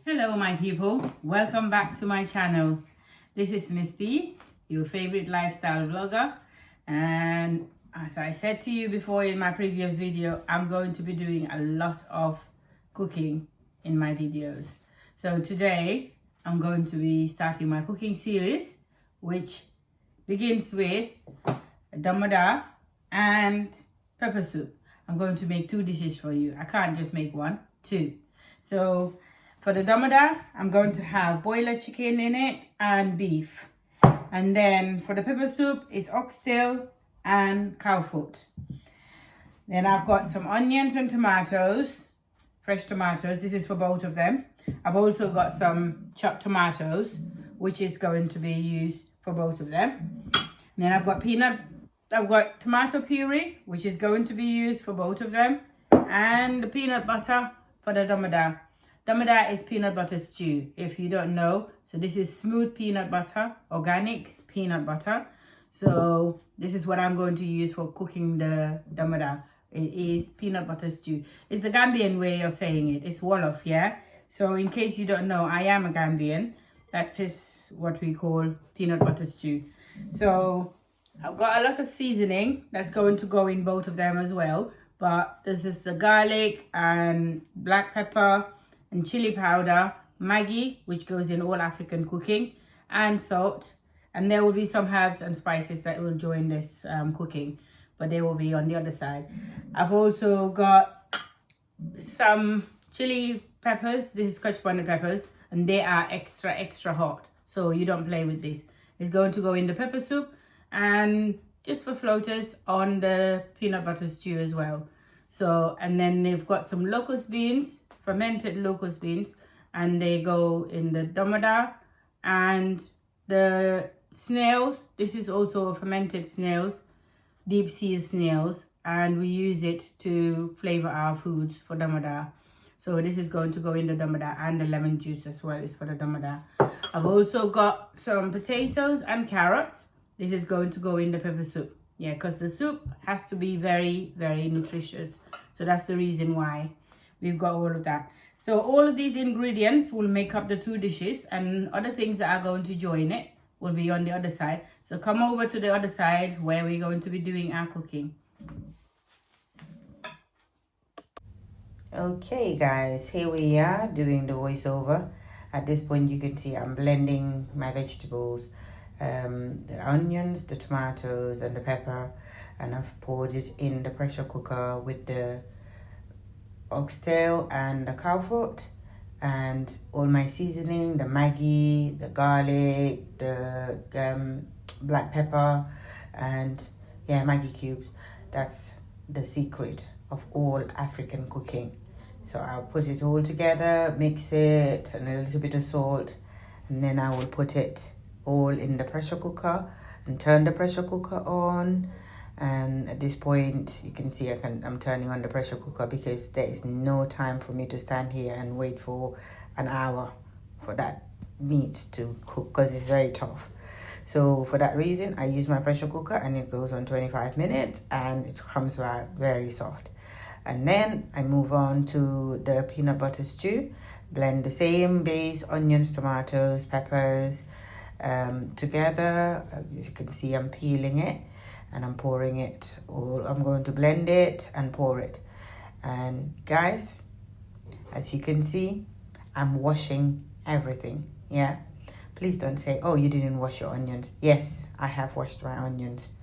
Hello my people, welcome back to my channel. This is Miss B, your favorite lifestyle vlogger, and as I said to you before in my previous video, I'm going to be doing a lot of cooking in my videos. So today I'm going to be starting my cooking series, which begins with Domoda and Pepper soup. I'm going to make two dishes for you. I can't just make one, two. So for the Domoda, I'm going to have boiler chicken in it and beef. And then for the pepper soup, it's oxtail and cow foot. Then I've got some onions and tomatoes, fresh tomatoes. This is for both of them. I've also got some chopped tomatoes, which is going to be used for both of them. And then I've got tomato puree, which is going to be used for both of them. And the peanut butter for the Domoda. Domoda is peanut butter stew, if you don't know. So this is smooth peanut butter, organic peanut butter. So this is what I'm going to use for cooking the Domoda. It is peanut butter stew. It's the Gambian way of saying it. It's Wolof, yeah? So in case you don't know, I am a Gambian. That is what we call peanut butter stew. So I've got a lot of seasoning that's going to go in both of them as well. But this is the garlic and black pepper and chili powder, Maggi, which goes in all African cooking, and salt. And there will be some herbs and spices that will join this cooking, but they will be on the other side. I've also got some chili peppers. This is Scotch bonnet peppers, and they are extra hot, so you don't play with this. It's going to go in the pepper soup and just for floaters on the peanut butter stew as well. So, and then they've got some locust beans, fermented locust beans, and they go in the Domoda. And the snails, this is also fermented snails, deep sea snails, and we use it to flavor our foods for Domoda. So this is going to go in the Domoda, and the lemon juice as well is for the Domoda. I've also got some potatoes and carrots. This is going to go in the pepper soup. Yeah, because the soup has to be very nutritious. So that's the reason why we've got all of that. So all of these ingredients will make up the two dishes, and other things that are going to join it will be on the other side. So come over to the other side where we're going to be doing our cooking. Okay guys, here we are doing the voiceover. At this point you can see I'm blending my vegetables, the onions, the tomatoes and the pepper, and I've poured it in the pressure cooker with the oxtail and the cow foot and all my seasoning, the Maggi, the garlic, the black pepper, and yeah, Maggi cubes. That's the secret of all African cooking. So I'll put it all together, mix it, and a little bit of salt, and then I will put it all in the pressure cooker and turn the pressure cooker on. And at this point you can see I'm turning on the pressure cooker because there is no time for me to stand here and wait for an hour for that meat to cook, because it's very tough. So for that reason I use my pressure cooker, and it goes on 25 minutes and it comes out very soft. And then I move on to the peanut butter stew. Blend the same base, onions, tomatoes, peppers together. As you can see, I'm peeling it and I'm pouring it all. I'm going to blend it and pour it. And guys, as you can see, I'm washing everything. Yeah, please don't say, oh, you didn't wash your onions. Yes, I have washed my onions.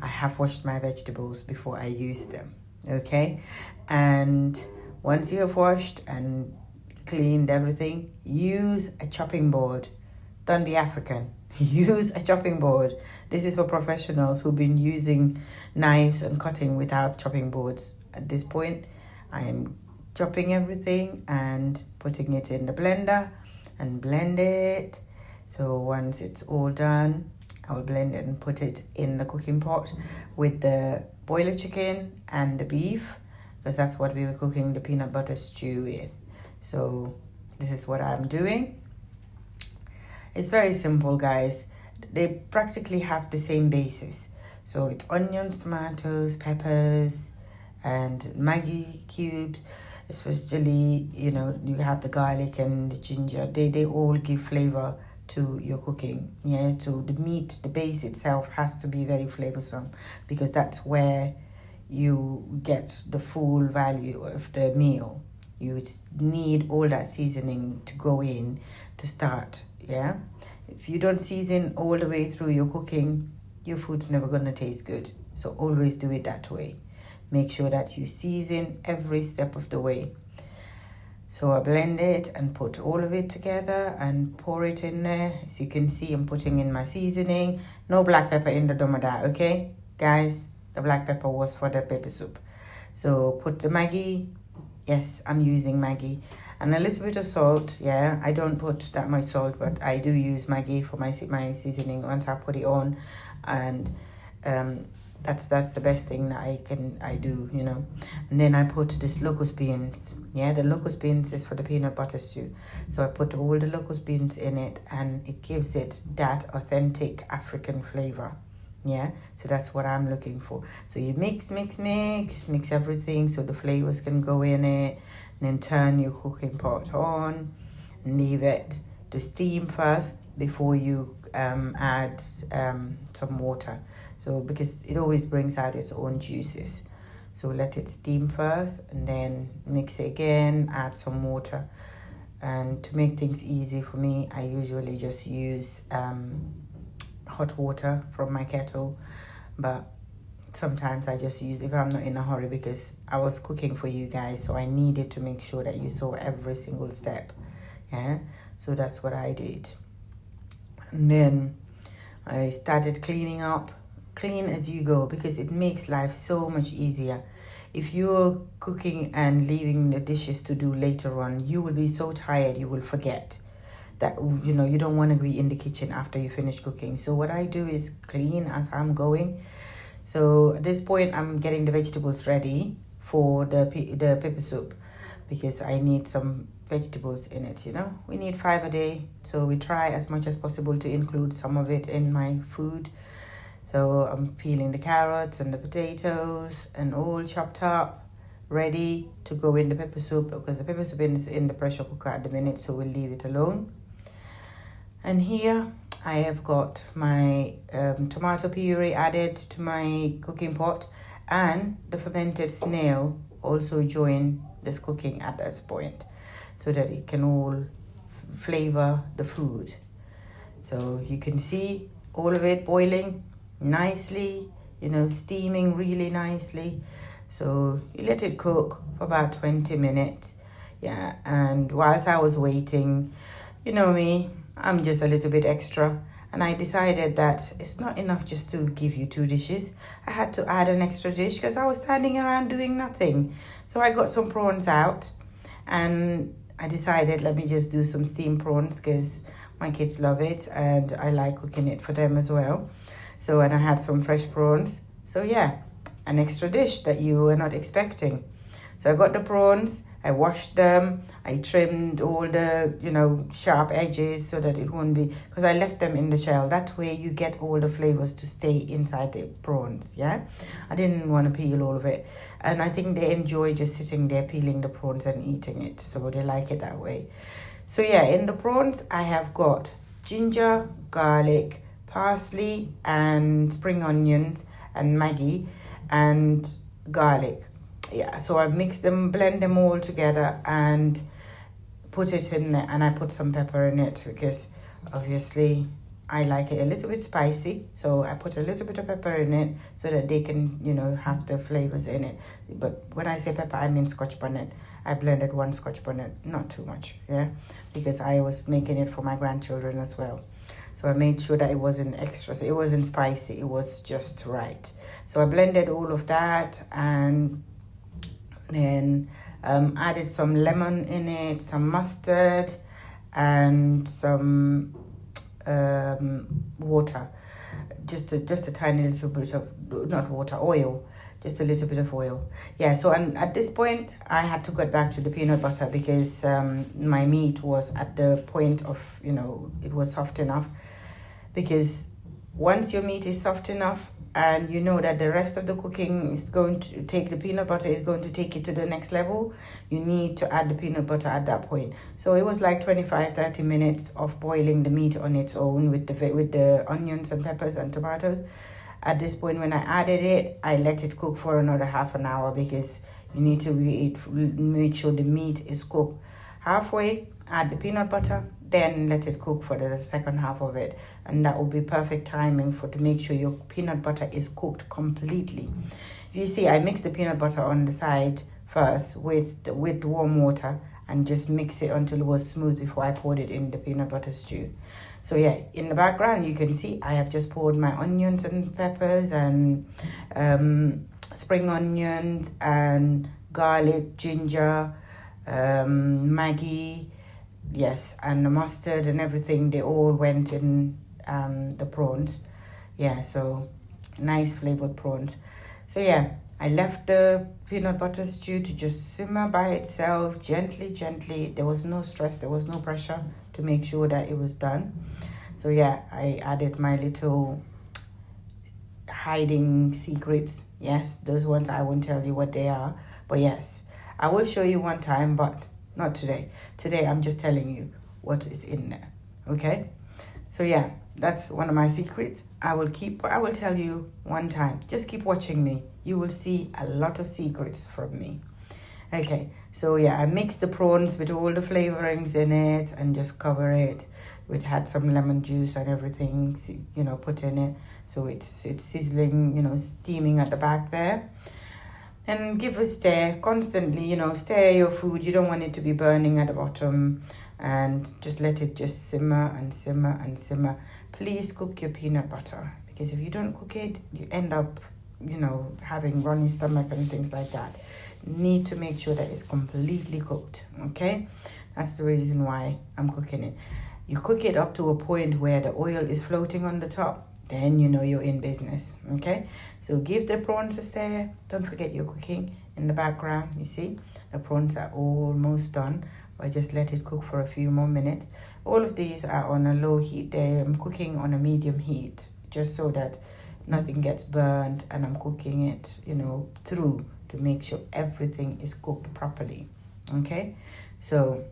I have washed my vegetables before I use them. Okay, and once you have washed and cleaned everything, use a chopping board. Don't be African. Use a chopping board. This is for professionals who've been using knives and cutting without chopping boards. At this point, I am chopping everything and putting it in the blender and blend it. So once it's all done, I will blend it and put it in the cooking pot with the boiler chicken and the beef, because that's what we were cooking the peanut butter stew with. So this is what I'm doing. It's very simple, guys. They practically have the same basis. So it's onions, tomatoes, peppers, and Maggi cubes, especially, you know, you have the garlic and the ginger. They all give flavor to your cooking. Yeah, to the meat, the base itself has to be very flavorsome, because that's where you get the full value of the meal. You need all that seasoning to go in to start. Yeah, if you don't season all the way through your cooking, your food's never gonna taste good. So always do it that way. Make sure that you season every step of the way. So I blend it and put all of it together and pour it in there. As you can see, I'm putting in my seasoning. No black pepper in the Domoda, okay? Guys, the black pepper was for the pepper soup. So put the Maggi. Yes, I'm using Maggi. And a little bit of salt, yeah. I don't put that much salt, but I do use Maggi for my seasoning once I put it on. And that's the best thing that I do, you know. And then I put this locust beans. Yeah, the locust beans is for the peanut butter stew. So I put all the locust beans in it, and it gives it that authentic African flavor. Yeah, so that's what I'm looking for. So you mix everything so the flavors can go in it. And then turn your cooking pot on and leave it to steam first before you add some water. So because it always brings out its own juices. So let it steam first and then mix it again, add some water. And to make things easy for me, I usually just use hot water from my kettle, but sometimes I just use, if I'm not in a hurry, because I was cooking for you guys, so I needed to make sure that you saw every single step. Yeah, so that's what I did. And then I started cleaning up. Clean as you go, because it makes life so much easier. If you're cooking and leaving the dishes to do later on, you will be so tired you will forget that, you know, you don't want to be in the kitchen after you finish cooking. So what I do is clean as I'm going. So at this point, I'm getting the vegetables ready for the pepper soup, because I need some vegetables in it, you know. We need 5 a day, so we try as much as possible to include some of it in my food. So I'm peeling the carrots and the potatoes and all chopped up, ready to go in the pepper soup, because the pepper soup is in the pressure cooker at the minute, so we'll leave it alone. And here I have got my tomato puree added to my cooking pot, and the fermented snail also join this cooking at this point, so that it can all flavor the food. So you can see all of it boiling nicely, you know, steaming really nicely. So you let it cook for about 20 minutes. Yeah, and whilst I was waiting, you know me, I'm just a little bit extra, and I decided that it's not enough just to give you 2 dishes. I had to add an extra dish because I was standing around doing nothing. So I got some prawns out, and I decided, let me just do some steamed prawns, because my kids love it and I like cooking it for them as well. So, and I had some fresh prawns. So yeah, an extra dish that you were not expecting. So I got the prawns, I washed them, I trimmed all the, you know, sharp edges so that it won't be, because I left them in the shell. That way you get all the flavors to stay inside the prawns, yeah? I didn't want to peel all of it. And I think they enjoy just sitting there peeling the prawns and eating it. So they like it that way. So yeah, in the prawns, I have got ginger, garlic, parsley, and spring onions, and Maggi, and garlic. Yeah, so I mix them, blend them all together, and put it in there. And I put some pepper in it because obviously I like it a little bit spicy. So I put a little bit of pepper in it so that they can, you know, have the flavors in it. But when I say pepper, I mean Scotch bonnet. I blended 1 Scotch bonnet, not too much, yeah, because I was making it for my grandchildren as well. So I made sure that it wasn't extra, so it wasn't spicy, it was just right. So I blended all of that, and then added some lemon in it, some mustard, and some water. Just a tiny little bit of, not water, oil. Just a little bit of oil. Yeah, so and at this point, I had to get back to the peanut butter because my meat was at the point of, you know, it was soft enough. Because once your meat is soft enough and you know that the rest of the cooking is going to take, the peanut butter is going to take it to the next level, you need to add the peanut butter at that point. So it was like 25-30 minutes of boiling the meat on its own with the onions and peppers and tomatoes. At this point, when I added it, I let it cook for another half an hour, because you need to make sure the meat is cooked halfway. Add the peanut butter, then let it cook for the second half of it, and that will be perfect timing to make sure your peanut butter is cooked completely. If you see, I mixed the peanut butter on the side first with warm water and just mix it until it was smooth before I poured it in the peanut butter stew. So yeah, in the background you can see I have just poured my onions and peppers and spring onions and garlic, ginger, Maggi, yes, and the mustard and everything. They all went in the prawns. Yeah, so nice flavored prawns. So yeah, I left the peanut butter stew to just simmer by itself, gently. There was no stress, there was no pressure to make sure that it was done. So yeah, I added my little hiding secrets. Yes, those ones I won't tell you what they are, but yes, I will show you one time, but not today. Today I'm just telling you what is in there. Okay, so yeah, that's one of my secrets. I will tell you one time. Just keep watching me. You will see a lot of secrets from me. Okay, so yeah, I mixed the prawns with all the flavorings in it and just cover it. It had some lemon juice and everything, you know, put in it. So it's sizzling, you know, steaming at the back there. And give a stir constantly, you know, stir your food. You don't want it to be burning at the bottom. And just let it just simmer and simmer and simmer. Please cook your peanut butter, because if you don't cook it, you end up, you know, having runny stomach and things like that. Need to make sure that it's completely cooked. Okay, that's the reason why I'm cooking it. You cook it up to a point where the oil is floating on the top, then you know you're in business. Okay, so give the prawns a stir. Don't forget you're cooking in the background. You see the prawns are almost done. I just let it cook for a few more minutes. All of these are on a low heat. I'm cooking on a medium heat, just so that nothing gets burned, and I'm cooking it, you know, through to make sure everything is cooked properly. Okay, so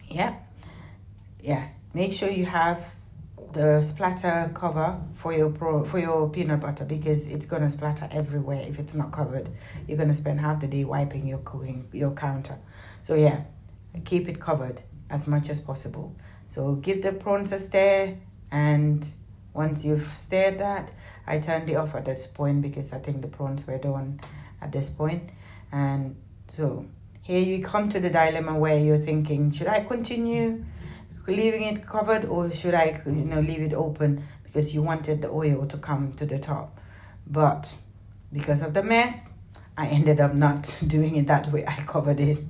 yeah, make sure you have the splatter cover for your peanut butter, because it's gonna splatter everywhere. If it's not covered, you're gonna spend half the day wiping your counter. So yeah, keep it covered as much as possible. So give the prawns a stir, and once you've stirred that, I turned it off at this point because I think the prawns were done at this point. And so here you come to the dilemma where you're thinking, should I continue leaving it covered, or should I, you know, leave it open, because you wanted the oil to come to the top? But because of the mess, I ended up not doing it that way. I covered it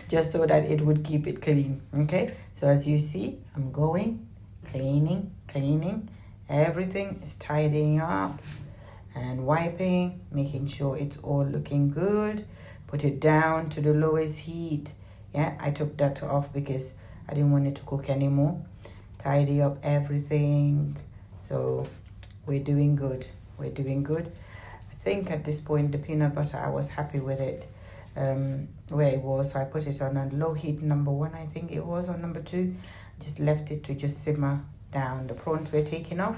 just so that it would keep it clean. Okay, so as you see, I'm going cleaning. Everything is tidying up and wiping, making sure it's all looking good. Put it down to the lowest heat. Yeah, I took that off because I didn't want it to cook anymore. Tidy up everything. So we're doing good. I think at this point the peanut butter, I was happy with it where it was. So I put it on a low heat, number 1 I think it was, or number 2. Just left it to just simmer down. The prawns were taken off,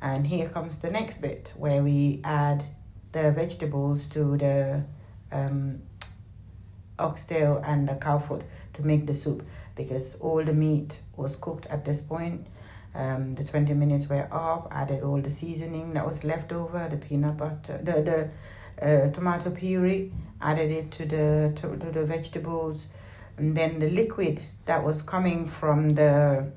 and here comes the next bit where we add the vegetables to the oxtail and the cow foot to make the soup, because all the meat was cooked at this point. The 20 minutes were up. Added all the seasoning that was left over, the peanut butter, the tomato puree, added it to the vegetables, and then the liquid that was coming from the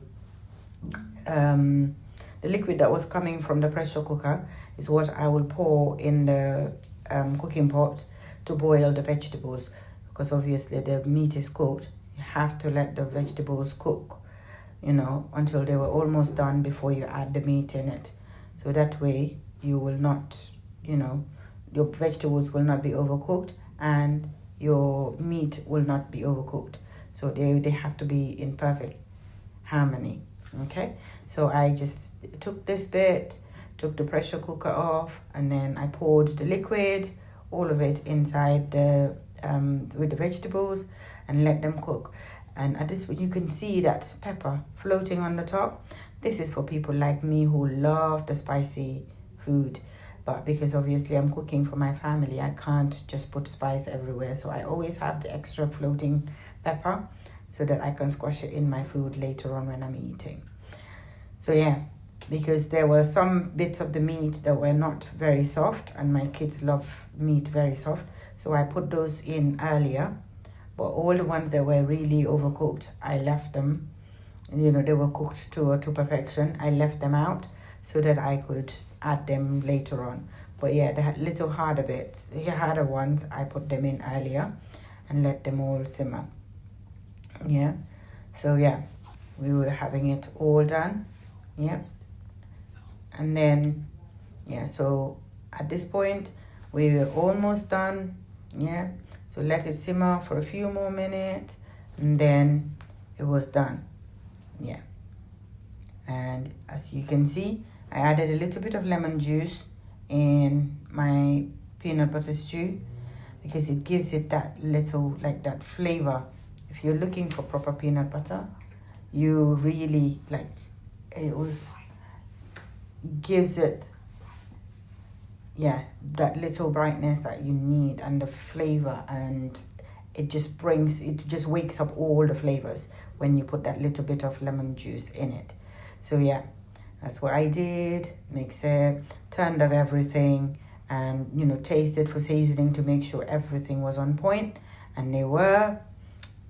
pressure cooker is what I will pour in the cooking pot to boil the vegetables, because obviously the meat is cooked. You have to let the vegetables cook, you know, until they were almost done before you add the meat in it. So that way you will not, you know, your vegetables will not be overcooked and your meat will not be overcooked. So they have to be in perfect harmony. Okay, so I just took this bit, took the pressure cooker off, and then I poured the liquid, all of it inside the with the vegetables, and let them cook. And at this point you can see that pepper floating on the top. This is for people like me who love the spicy food, but because obviously I'm cooking for my family, I can't just put spice everywhere, so I always have the extra floating pepper so that I can squash it in my food later on when I'm eating. So yeah, because there were some bits of the meat that were not very soft, and my kids love meat very soft, so I put those in earlier. But all the ones that were really overcooked, I left them. You know, they were cooked to perfection. I left them out so that I could add them later on. But yeah, the little harder bits, the harder ones, I put them in earlier and let them all simmer. Yeah, so yeah, we were having it all done. Yeah, and then yeah, so at this point we were almost done. Yeah, so let it simmer for a few more minutes, and then it was done. Yeah, and as you can see, I added a little bit of lemon juice in my peanut butter stew because it gives it that little, like, that flavor. If you're looking for proper peanut butter, you really, like, it gives it, yeah, that little brightness that you need, and the flavor, and it just wakes up all the flavors when you put that little bit of lemon juice in it. So yeah, that's what I did. Mix it, turned up everything, and you know, tasted for seasoning to make sure everything was on point, and they were.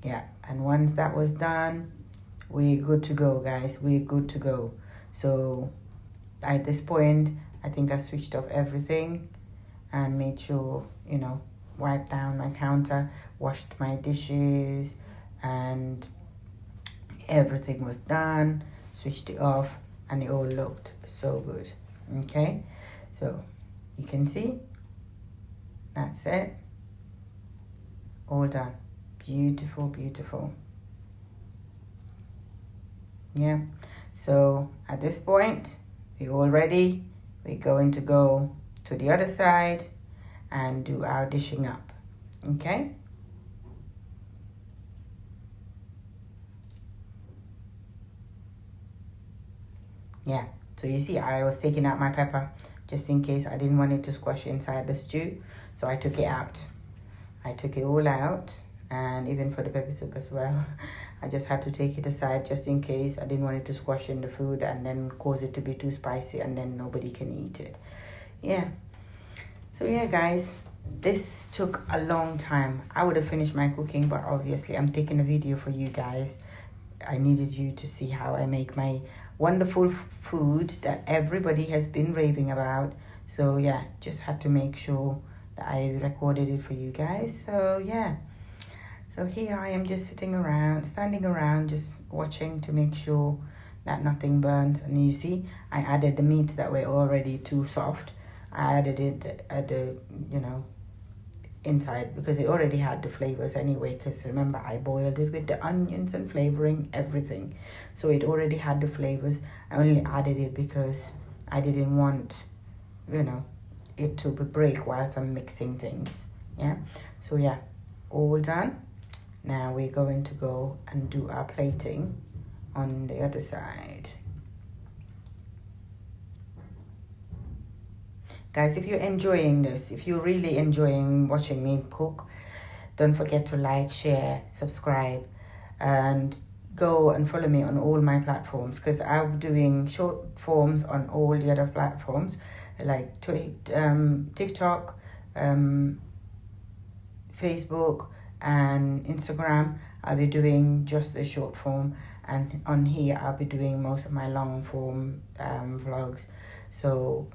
Yeah, and once that was done, we're good to go, guys. We're good to go. So at this point, I think I switched off everything and made sure, you know, wiped down my counter, washed my dishes, and everything was done. Switched it off, and it all looked so good. Okay, so you can see that's it, all done. Beautiful, beautiful. Yeah, so at this point we're all ready. We're going to go to the other side and do our dishing up. Okay, yeah, so you see I was taking out my pepper just in case I didn't want it to squash inside the stew, so I took it out. I took it all out, and even for the pepper soup as well. I just had to take it aside just in case I didn't want it to squash in the food and then cause it to be too spicy and then nobody can eat it. Yeah, so yeah, guys, this took a long time. I would have finished my cooking, but obviously I'm taking a video for you guys. I needed you to see how I make my wonderful food that everybody has been raving about. So yeah, just had to make sure that I recorded it for you guys. So yeah, so here I am just standing around, just watching to make sure that nothing burns. And you see, I added the meats that were already too soft. I added it at the, you know, inside because it already had the flavors anyway, because remember I boiled it with the onions and flavoring everything, so it already had the flavors. I only added it because I didn't want, you know, it to break whilst I'm mixing things. Yeah, so yeah, all done. Now we're going to go and do our plating on the other side. Guys, if you're enjoying this, if you're really enjoying watching me cook, don't forget to like, share, subscribe, and go and follow me on all my platforms, because I'm doing short forms on all the other platforms like TikTok, Facebook, and Instagram. I'll be doing just a short form, and on here I'll be doing most of my long form vlogs. So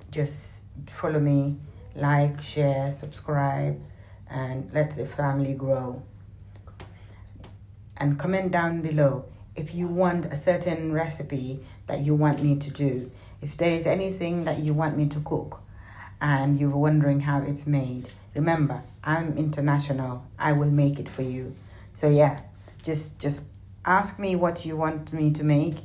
just follow me, like, share, subscribe, and let the family grow. And comment down below if you want a certain recipe that you want me to do. If there is anything that you want me to cook and you're wondering how it's made, remember, I'm international. I will make it for you. So yeah, just ask me what you want me to make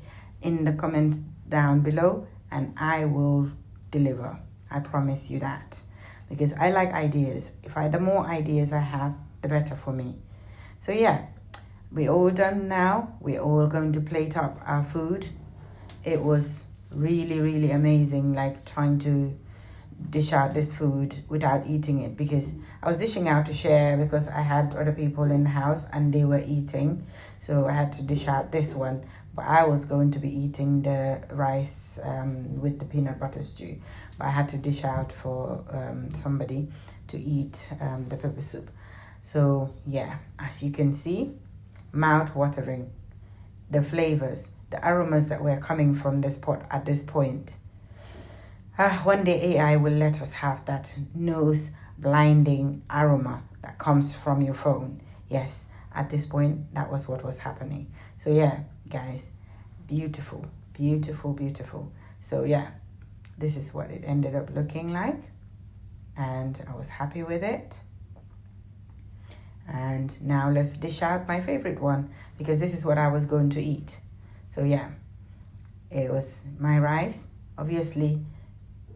in the comments down below, and I will deliver. I promise you that. Because I like ideas. The more ideas I have, the better for me. So yeah, we're all done now. We're all going to plate up our food. It was really, really amazing, like trying to dish out this food without eating it, because I was dishing out to share because I had other people in the house and they were eating, so I had to dish out this one, but I was going to be eating the rice with the peanut butter stew, but I had to dish out for somebody to eat the pepper soup. So yeah, as you can see, mouth watering, the flavors, the aromas that were coming from this pot at this point. One day AI will let us have that nose blinding aroma that comes from your phone. Yes, at this point, that was what was happening. So yeah, guys, beautiful, beautiful, beautiful. So yeah, this is what it ended up looking like. And I was happy with it. And now let's dish out my favorite one, because this is what I was going to eat. So yeah, it was my rice, obviously.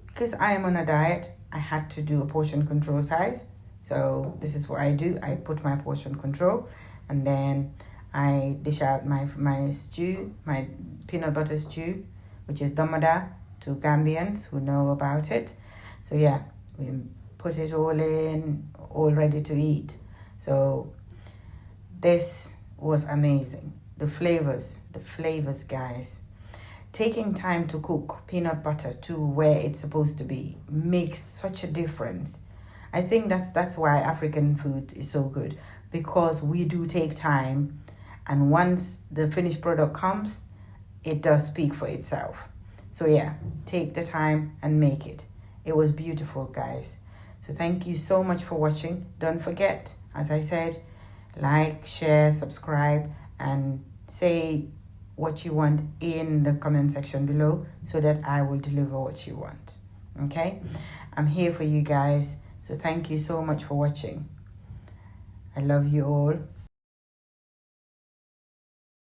Because I am on a diet, I had to do a portion control size. So this is what I do. I put my portion control, and then I dish out my stew, my peanut butter stew, which is Domoda, to Gambians who know about it. So yeah, we put it all in, all ready to eat. So this was amazing. The flavors, guys. Taking time to cook peanut butter to where it's supposed to be makes such a difference. I think that's why African food is so good, because we do take time, and once the finished product comes, it does speak for itself. So yeah, take the time and make it. It was beautiful, guys. So thank you so much for watching. Don't forget, as I said, like, share, subscribe, and say what you want in the comment section below, so that I will deliver what you want. Okay, I'm here for you guys. So thank you so much for watching. I love you all.